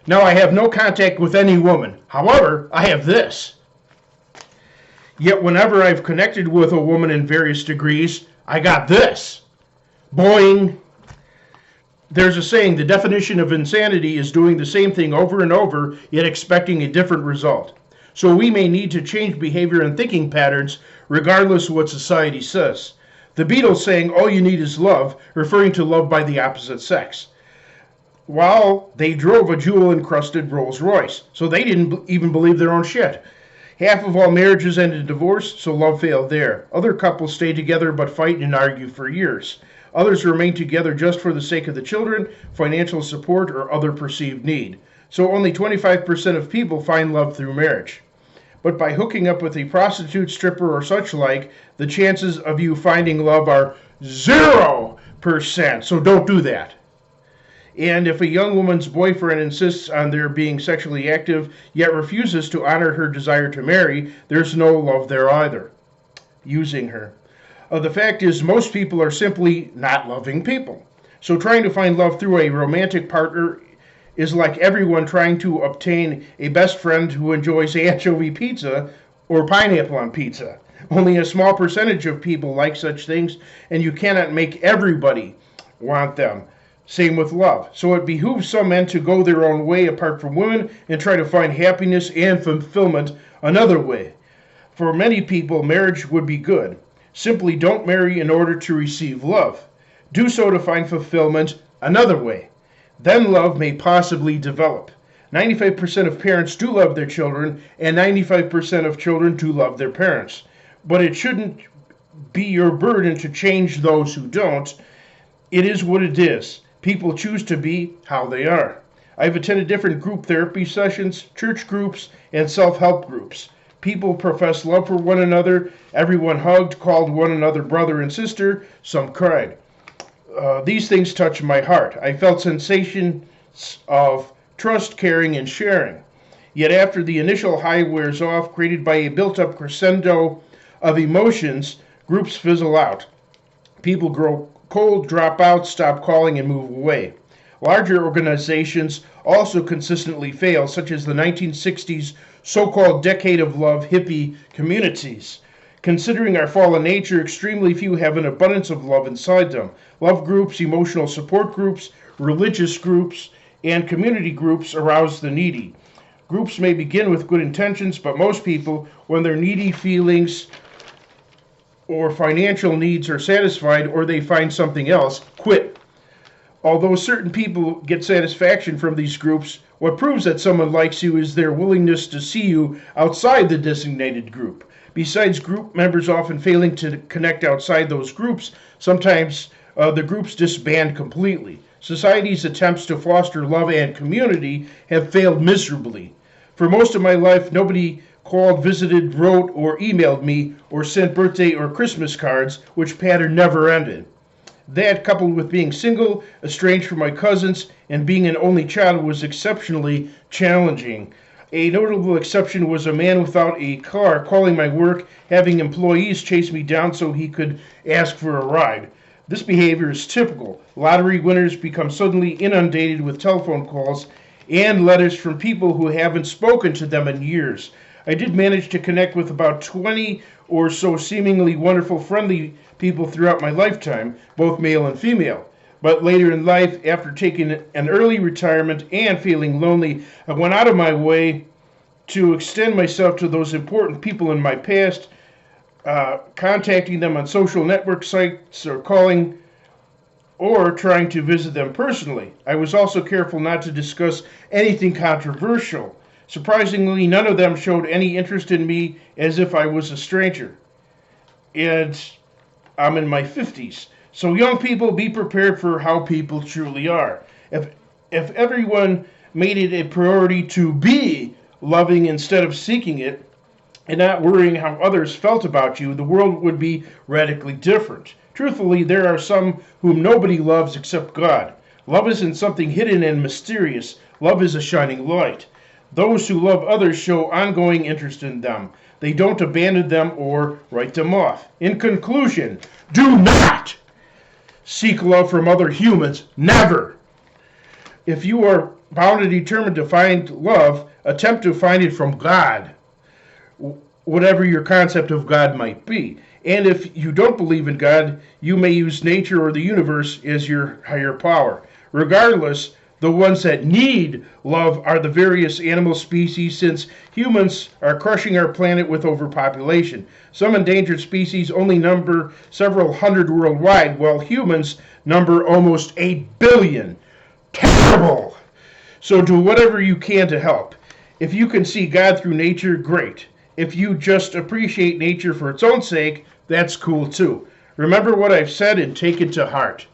Now I have no contact with any woman. However, I have this. Yet whenever I've connected with a woman in various degrees, I got this. Boing. There's a saying, the definition of insanity is doing the same thing over and over, yet expecting a different result. So we may need to change behavior and thinking patterns regardless of what society says. The Beatles saying, all you need is love, referring to love by the opposite sex. While they drove a jewel-encrusted Rolls Royce, so they didn't even believe their own shit. Half of all marriages end in divorce, so love failed there. Other couples stay together but fight and argue for years. Others remain together just for the sake of the children, financial support, or other perceived need. So only 25% of people find love through marriage. But by hooking up with a prostitute, stripper, or such like, the chances of you finding love are 0%. So don't do that. And if a young woman's boyfriend insists on their being sexually active, yet refuses to honor her desire to marry, there's no love there either. Using her. The fact is, most people are simply not loving people. So trying to find love through a romantic partner is like everyone trying to obtain a best friend who enjoys anchovy pizza or pineapple on pizza. Only a small percentage of people like such things, and you cannot make everybody want them. Same with love. So it behooves some men to go their own way apart from women and try to find happiness and fulfillment another way. For many people, marriage would be good. Simply don't marry in order to receive love. Do so to find fulfillment another way. Then love may possibly develop. 95% of parents do love their children, and 95% of children do love their parents. But it shouldn't be your burden to change those who don't. It is what it is. People choose to be how they are. I've attended different group therapy sessions, church groups, and self-help groups. People professed love for one another. Everyone hugged, called one another brother and sister. Some cried. These things touched my heart. I felt sensations of trust, caring, and sharing. Yet after the initial high wears off, created by a built-up crescendo of emotions, groups fizzle out. People grow cold, drop out, stop calling, and move away. Larger organizations also consistently fail, such as the 1960s so-called decade of love hippie communities. Considering our fallen nature, extremely few have an abundance of love inside them. Love groups, emotional support groups, religious groups, and community groups arouse the needy. Groups may begin with good intentions, but most people, when their needy feelings or financial needs are satisfied or they find something else, quit. Although certain people get satisfaction from these groups, what proves that someone likes you is their willingness to see you outside the designated group. Besides group members often failing to connect outside those groups, sometimes the groups disband completely. Society's attempts to foster love and community have failed miserably. For most of my life, nobody called, visited, wrote, or emailed me, or sent birthday or Christmas cards, which pattern never ended. That, coupled with being single, estranged from my cousins, and being an only child, was exceptionally challenging. A notable exception was a man without a car calling my work, having employees chase me down so he could ask for a ride. This behavior is typical. Lottery winners become suddenly inundated with telephone calls and letters from people who haven't spoken to them in years. I did manage to connect with about 20 or so seemingly wonderful, friendly people throughout my lifetime, both male and female. But later in life, after taking an early retirement and feeling lonely, I went out of my way to extend myself to those important people in my past, contacting them on social network sites or calling or trying to visit them personally. I was also careful not to discuss anything controversial. Surprisingly, none of them showed any interest in me as if I was a stranger. And I'm in my 50s. So young people, be prepared for how people truly are. If everyone made it a priority to be loving instead of seeking it, and not worrying how others felt about you, the world would be radically different. Truthfully, there are some whom nobody loves except God. Love isn't something hidden and mysterious. Love is a shining light. Those who love others show ongoing interest in them. They don't abandon them or write them off. In conclusion, do not seek love from other humans. Never. If you are bound and determined to find love, attempt to find it from God, whatever your concept of God might be. And if you don't believe in God, you may use nature or the universe as your higher power. Regardless, the ones that need love are the various animal species, since humans are crushing our planet with overpopulation. Some endangered species only number several hundred worldwide, while humans number almost 8 billion. Terrible! So do whatever you can to help. If you can see God through nature, great. If you just appreciate nature for its own sake, that's cool too. Remember what I've said and take it to heart.